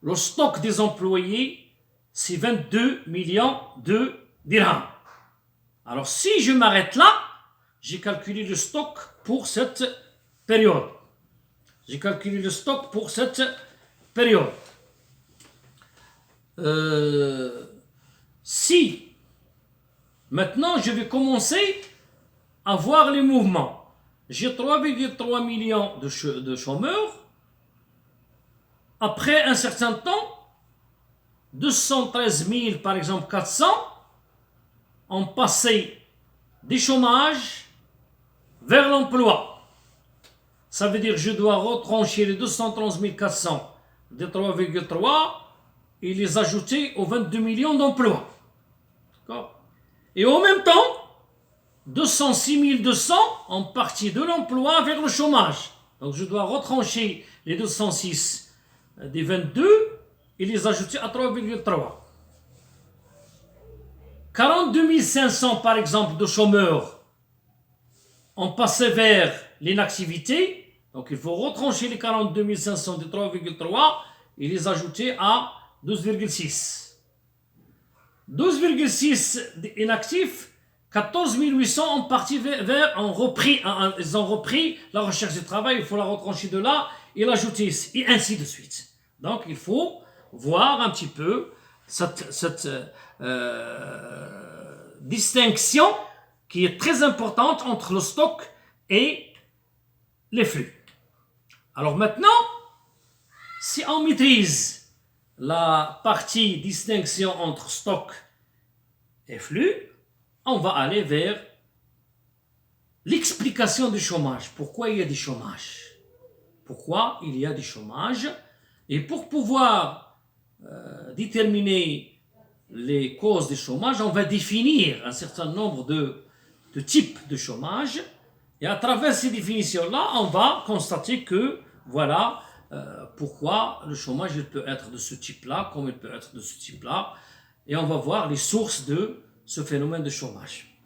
Speaker 1: Le stock des employés, c'est 22 millions de dirhams. Alors, si je m'arrête là, j'ai calculé le stock pour cette période. Si maintenant je vais commencer à voir les mouvements, j'ai 3,3 millions de chômeurs. Après un certain temps, 213 000 par exemple 400 ont passé des chômages vers l'emploi. Ça veut dire que je dois retrancher les 211 400 des 3,3 et les ajouter aux 22 millions d'emplois. D'accord? Et en même temps, 206 200 en partie de l'emploi vers le chômage. Donc je dois retrancher les 206 des 22 et les ajouter à 3,3. 42 500 par exemple de chômeurs ont passé vers l'inactivité. Donc il faut retrancher les 42 500 de 3,3 et les ajouter à 12,6. 12,6 inactifs, 14 800 ont parti ils ont repris la recherche du travail, il faut la retrancher de là et l'ajouter ici, et ainsi de suite. Donc il faut voir un petit peu cette distinction qui est très importante entre le stock et les flux. Alors maintenant, si on maîtrise la partie distinction entre stock et flux, on va aller vers l'explication du chômage. Pourquoi il y a du chômage? Pourquoi il y a du chômage? Et pour pouvoir déterminer les causes du chômage, on va définir un certain nombre de types de chômage. Et à travers ces définitions-là, on va constater que, voilà, pourquoi le chômage il peut être de ce type-là, comme il peut être de ce type-là. Et on va voir les sources de ce phénomène de chômage.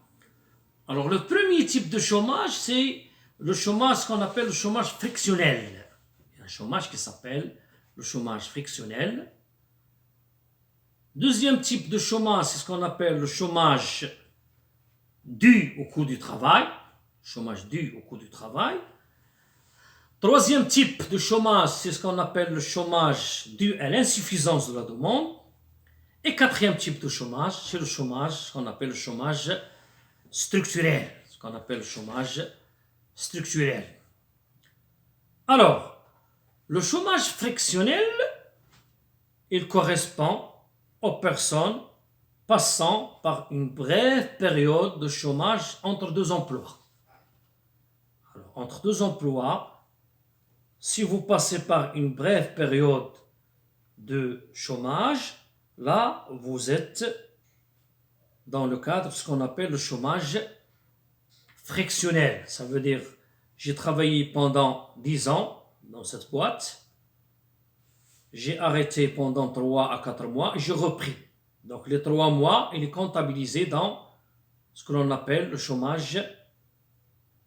Speaker 1: Alors, le premier type de chômage, c'est le chômage, ce qu'on appelle le chômage frictionnel. Il y a un chômage qui s'appelle le chômage frictionnel. Deuxième type de chômage, c'est ce qu'on appelle le chômage dû au coût du travail. Chômage dû au coût du travail. Troisième type de chômage, c'est ce qu'on appelle le chômage dû à l'insuffisance de la demande. Et quatrième type de chômage, c'est le chômage qu'on appelle le chômage structurel. Ce qu'on appelle le chômage structurel. Alors, le chômage frictionnel, il correspond aux personnes passant par une brève période de chômage entre deux emplois. Alors, entre deux emplois, si vous passez par une brève période de chômage, là, vous êtes dans le cadre de ce qu'on appelle le chômage frictionnel. Ça veut dire, j'ai travaillé pendant 10 ans dans cette boîte, j'ai arrêté pendant 3 à 4 mois et j'ai repris. Donc les 3 mois, il est comptabilisé dans ce que l'on appelle le chômage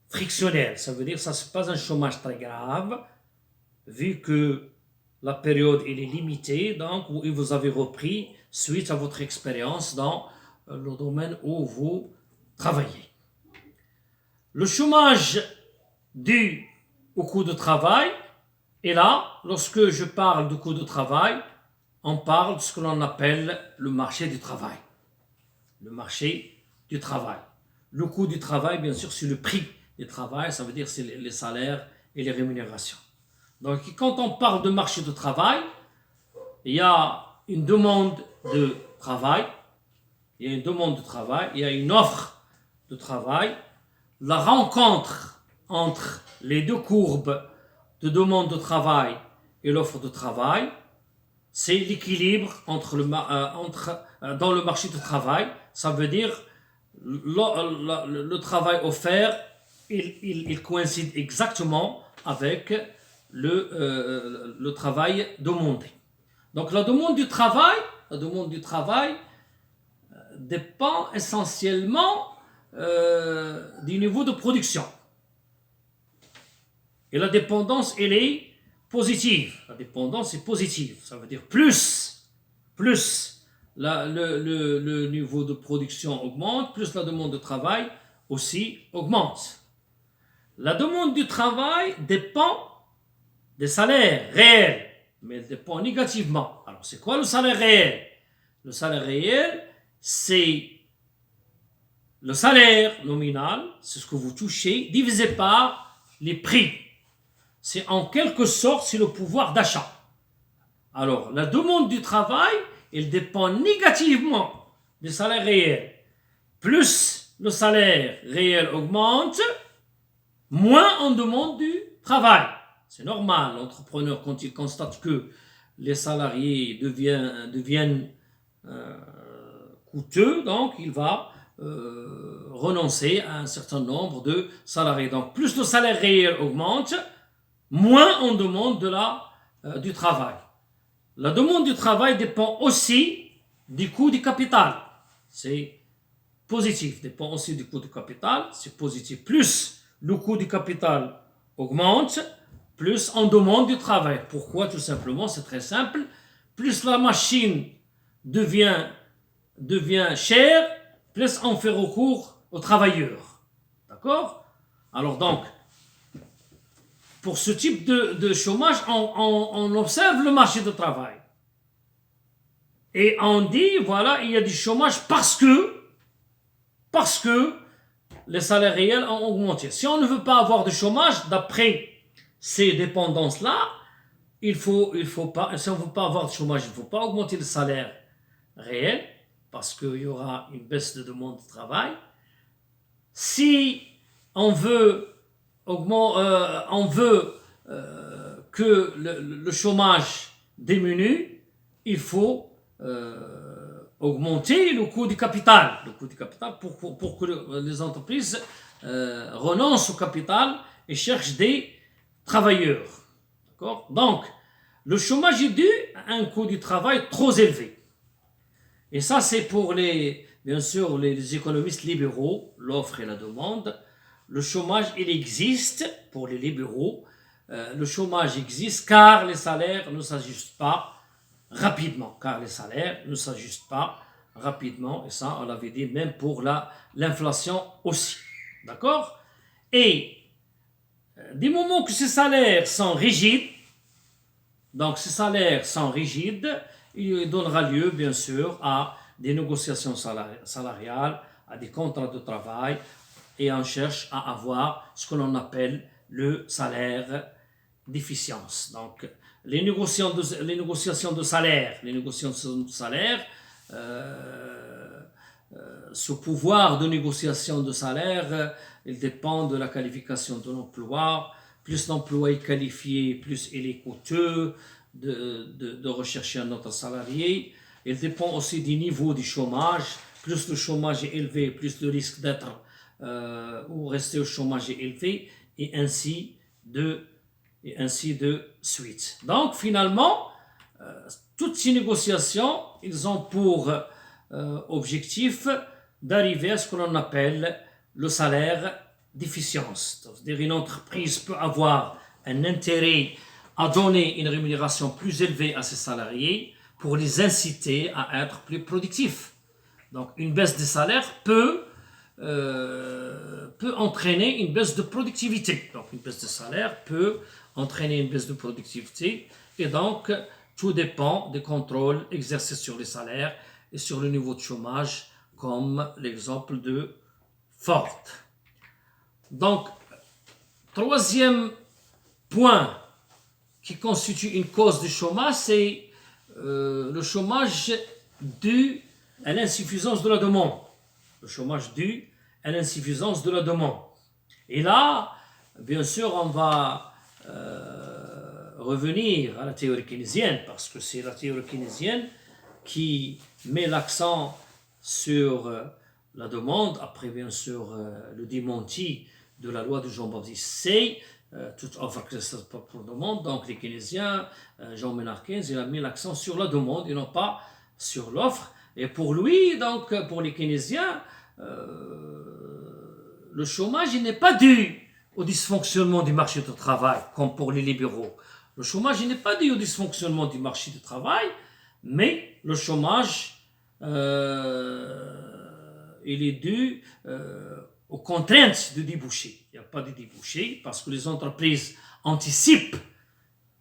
Speaker 1: frictionnel. Ça veut dire que ça n'est pas un chômage très grave, vu que la période elle est limitée, donc vous avez repris suite à votre expérience dans le domaine où vous travaillez. Le chômage dû au coût de travail, et là, lorsque je parle du coût de travail, on parle de ce que l'on appelle le marché du travail. Le marché du travail. Le coût du travail, bien sûr, c'est le prix du travail, ça veut dire c'est les salaires et les rémunérations. Donc, quand on parle de marché du travail, il y a une demande de travail, il y a une demande de travail, il y a une offre de travail. La rencontre entre les deux courbes de demande de travail et l'offre de travail, c'est l'équilibre dans le marché du travail. Ça veut dire le travail offert, il coïncide exactement avec le travail demandé. Donc la demande du travail dépend essentiellement du niveau de production. Et la dépendance, elle est positive. La dépendance est positive. Ça veut dire plus le niveau de production augmente, plus la demande de travail aussi augmente. La demande du travail dépend des salaires réels, mais elle dépend négativement. Alors, c'est quoi le salaire réel? Le salaire réel, c'est le salaire nominal, c'est ce que vous touchez, divisé par les prix. C'est en quelque sorte, c'est le pouvoir d'achat. Alors, la demande du travail, elle dépend négativement du salaire réel. Plus le salaire réel augmente, moins on demande du travail. C'est normal, l'entrepreneur, quand il constate que les salariés deviennent coûteux, donc il va renoncer à un certain nombre de salariés. Donc plus le salaire réel augmente, moins on demande du travail. La demande du travail dépend aussi du coût du capital. C'est positif, dépend aussi du coût du capital, c'est positif. Plus le coût du capital augmente, plus on demande du travail. Pourquoi? Tout simplement, c'est très simple. Plus la machine devient chère, plus on fait recours aux travailleurs. D'accord? Alors donc, pour ce type de chômage, on observe le marché du travail. Et on dit, voilà, il y a du chômage parce que les salaires réels ont augmenté. Si on ne veut pas avoir de chômage, d'après ces dépendances-là, si on ne veut pas avoir de chômage, il ne faut pas augmenter le salaire réel, parce qu'il y aura une baisse de demande de travail. Si on veut, que le chômage diminue, il faut augmenter le coût du capital. Le coût du capital pour que les entreprises renoncent au capital et cherchent des travailleurs. D'accord? Donc, le chômage est dû à un coût du travail trop élevé. Et ça, c'est pour bien sûr, les économistes libéraux, l'offre et la demande. Le chômage, il existe pour les libéraux. Le chômage existe car les salaires ne s'ajustent pas rapidement. Et ça, on l'avait dit même pour l'inflation aussi. D'accord? Et du moment que ces salaires sont rigides, il donnera lieu, bien sûr, à des négociations salariales, à des contrats de travail, et on cherche à avoir ce que l'on appelle le salaire d'efficience. Donc, les négociations de salaire, ce pouvoir de négociation de salaire, il dépend de la qualification de l'emploi. Plus l'emploi est qualifié, plus il est coûteux de rechercher un autre salarié. Il dépend aussi du niveau du chômage. Plus le chômage est élevé, plus le risque d'être ou rester au chômage est élevé, et ainsi de suite. Donc finalement, toutes ces négociations, ils ont pour objectif d'arriver à ce que l'on appelle le salaire d'efficience. C'est-à-dire une entreprise peut avoir un intérêt à donner une rémunération plus élevée à ses salariés pour les inciter à être plus productifs. Donc une baisse des salaires peut entraîner une baisse de productivité. Donc une baisse de salaire peut entraîner une baisse de productivité, et donc tout dépend des contrôles exercés sur les salaires et sur le niveau de chômage, comme l'exemple de Ford. Donc, troisième point qui constitue une cause du chômage, c'est le chômage dû à l'insuffisance de la demande. Et là, bien sûr, on va revenir à la théorie keynésienne, parce que c'est la théorie keynésienne qui met l'accent sur la demande. Après, bien sûr, le démenti de la loi de Jean-Baptiste Say, toute offre que pour demande. Donc les keynésiens, Jean Maynard Keynes, il a mis l'accent sur la demande et non pas sur l'offre. Et pour lui, donc pour les keynésiens, le chômage n'est pas dû au dysfonctionnement du marché du travail, comme pour les libéraux. Le chômage n'est pas dû au dysfonctionnement du marché du travail, mais le chômage, il est dû aux contraintes de débouchés. Il n'y a pas de débouchés parce que les entreprises anticipent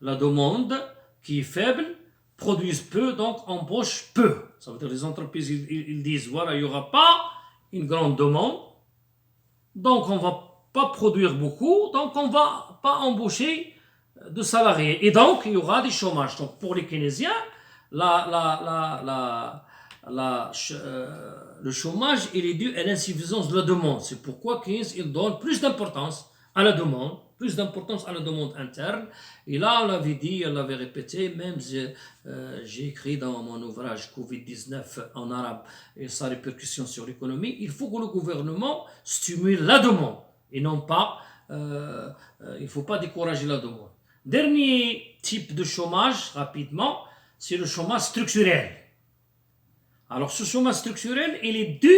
Speaker 1: la demande qui est faible, produisent peu, donc embauchent peu. Ça veut dire que les entreprises, ils disent, voilà, il n'y aura pas une grande demande, donc on ne va pas produire beaucoup, donc on ne va pas embaucher de salariés. Et donc, il y aura des chômages. Donc, pour les keynésiens, le chômage, il est dû à l'insuffisance de la demande. C'est pourquoi Keynes, il donne plus d'importance à la demande, plus d'importance à la demande interne. Et là, on l'avait dit, on l'avait répété, même j'ai écrit dans mon ouvrage Covid-19 en arabe et sa répercussion sur l'économie, il faut que le gouvernement stimule la demande et non pas, il ne faut pas décourager la demande. Dernier type de chômage, rapidement, c'est le chômage structurel. Alors ce chômage structurel, il est dû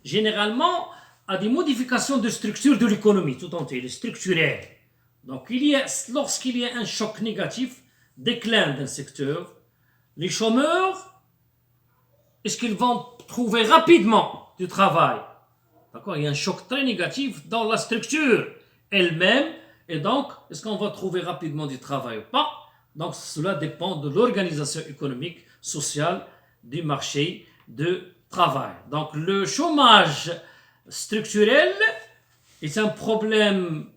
Speaker 1: généralement à des modifications de structure de l'économie tout entière, il est structurel. Donc lorsqu'il y a un choc négatif, déclin d'un secteur, les chômeurs, est-ce qu'ils vont trouver rapidement du travail? D'accord? Il y a un choc très négatif dans la structure elle-même, et donc, est-ce qu'on va trouver rapidement du travail ou pas? Donc, cela dépend de l'organisation économique, sociale du marché de travail. Donc, le chômage structurel est un problème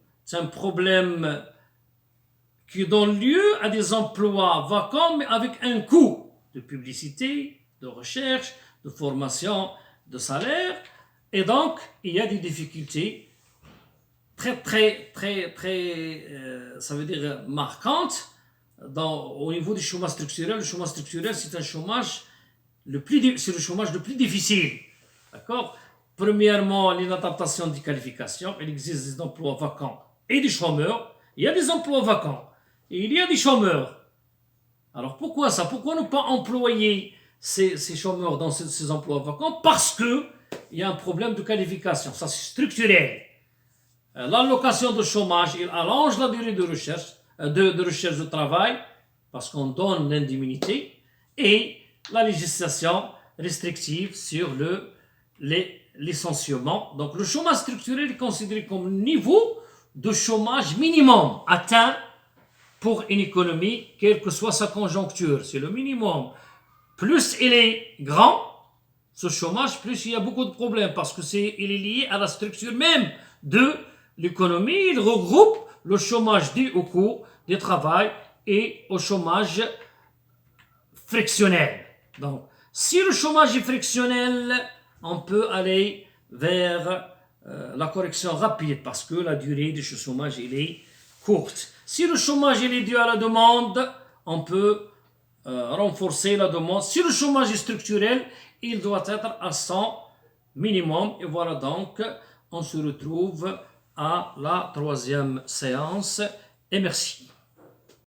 Speaker 1: qui donne lieu à des emplois vacants, mais avec un coût de publicité, de recherche, de formation, de salaire. Et donc, il y a des difficultés ça veut dire marquantes au niveau du chômage structurel. Le chômage structurel, c'est un chômage c'est le chômage le plus difficile. D'accord? Premièrement, l'inadaptation des qualifications. Il existe des emplois vacants et des chômeurs. Il y a des emplois vacants et il y a des chômeurs. Alors pourquoi ça? Pourquoi ne pas employer ces chômeurs dans ces emplois vacants? Parce qu'il y a un problème de qualification. Ça, c'est structurel. L'allocation de chômage, il allonge la durée de recherche de travail parce qu'on donne l'indemnité, et la législation restrictive sur les licenciements. Donc le chômage structurel est considéré comme niveau de chômage minimum atteint pour une économie, quelle que soit sa conjoncture. C'est le minimum. Plus il est grand, ce chômage, plus il y a beaucoup de problèmes parce qu'il est lié à la structure même de l'économie. Il regroupe le chômage dû au coût du travail et au chômage frictionnel. Donc, si le chômage est frictionnel, on peut aller vers la correction rapide parce que la durée de ce chômage est courte. Si le chômage est dû à la demande, on peut renforcer la demande. Si le chômage est structurel, il doit être à 100 minimum. Et voilà donc, on se retrouve à la 3e séance. Et merci.